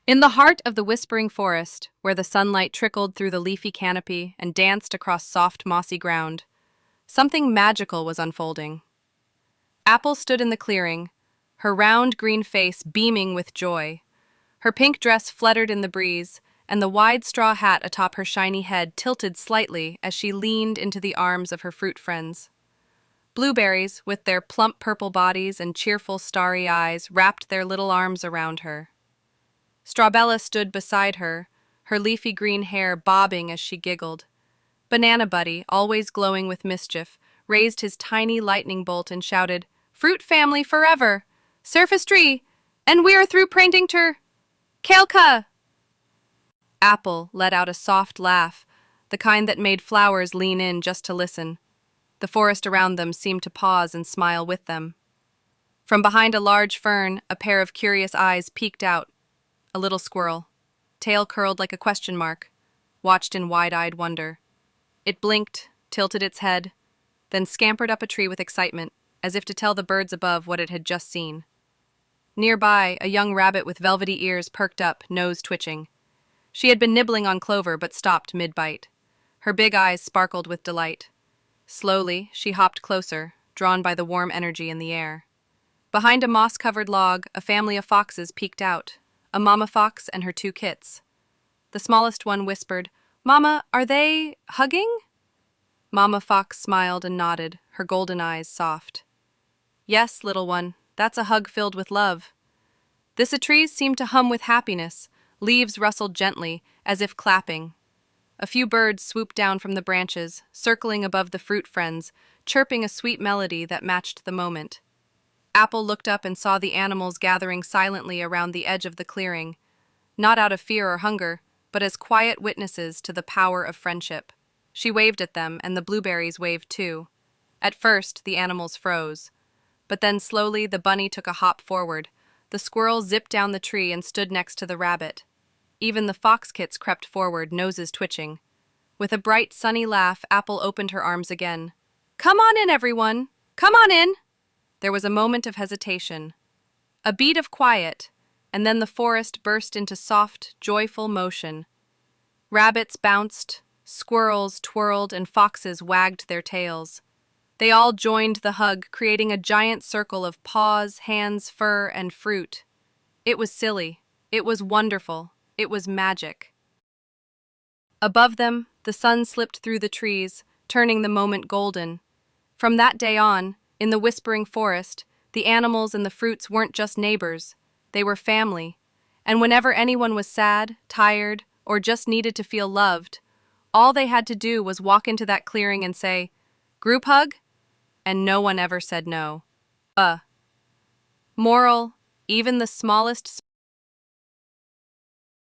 In the heart of the whispering forest, where the sunlight trickled through the leafy canopy and danced across soft, mossy ground, something magical was unfolding. Apple stood in the clearing, her round green face beaming with joy. Her pink dress fluttered in the breeze, and the wide straw hat atop her shiny head tilted slightly as she leaned into the arms of her fruit friends. Blueberries, with their plump purple bodies and cheerful starry eyes, wrapped their little arms around her. Strawbella stood beside her, her leafy green hair bobbing as she giggled. Banana Buddy, always glowing with mischief, raised his tiny lightning bolt and shouted, "Fruit family forever! Surface tree! And we are through painting ter! Kelka!" Apple let out a soft laugh, the kind that made flowers lean in just to listen. The forest around them seemed to pause and smile with them. From behind a large fern, a pair of curious eyes peeked out. A little squirrel, tail curled like a question mark, watched in wide-eyed wonder. It blinked, tilted its head, then scampered up a tree with excitement, as if to tell the birds above what it had just seen. Nearby, a young rabbit with velvety ears perked up, nose twitching. She had been nibbling on clover but stopped mid-bite. Her big eyes sparkled with delight. Slowly, she hopped closer, drawn by the warm energy in the air. Behind a moss-covered log, a family of foxes peeked out, a mama fox and her two kits. The smallest one whispered, "Mama, are they hugging?" Mama Fox smiled and nodded, her golden eyes soft. "Yes, little one, that's a hug filled with love." The trees seemed to hum with happiness, leaves rustled gently, as if clapping. A few birds swooped down from the branches, circling above the fruit friends, chirping a sweet melody that matched the moment. Apple looked up and saw the animals gathering silently around the edge of the clearing, not out of fear or hunger, but as quiet witnesses to the power of friendship. She waved at them, and the blueberries waved too. At first, the animals froze. But then slowly the bunny took a hop forward. The squirrel zipped down the tree and stood next to the rabbit. Even the fox kits crept forward, noses twitching. With a bright, sunny laugh, Apple opened her arms again. "Come on in, everyone! Come on in!" There was a moment of hesitation, a beat of quiet, and then the forest burst into soft, joyful motion. Rabbits bounced, squirrels twirled, and foxes wagged their tails. They all joined the hug, creating a giant circle of paws, hands, fur, and fruit. It was silly. It was wonderful. It was magic. Above them, the sun slipped through the trees, turning the moment golden. From that day on, in the whispering forest, the animals and the fruits weren't just neighbors. They were family. And whenever anyone was sad, tired, or just needed to feel loved, all they had to do was walk into that clearing and say, "Group hug?" And no one ever said no. Moral, even the smallest